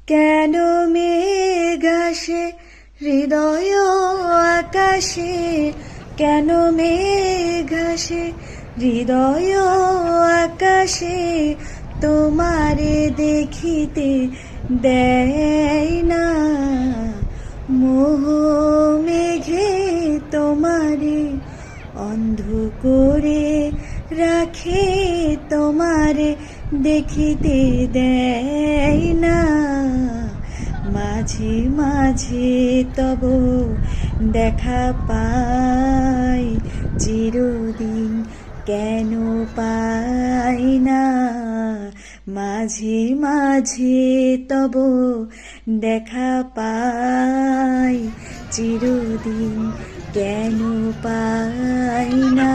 কেন মেঘ আসে হৃদয় আকাশে, কেন মেঘ আসে হৃদয় আকাশে, তোমারে দেখিতে দেয় না। মোহ মেঘে তোমারে অন্ধ করে রাখে, তোমারে দেখিতে দেয় না। মাঝে মাঝে তব দেখা পাই, চিরদিন কেন পাই না। মাঝে মাঝে তব দেখা পাই, চিরদিন কেন পাই না।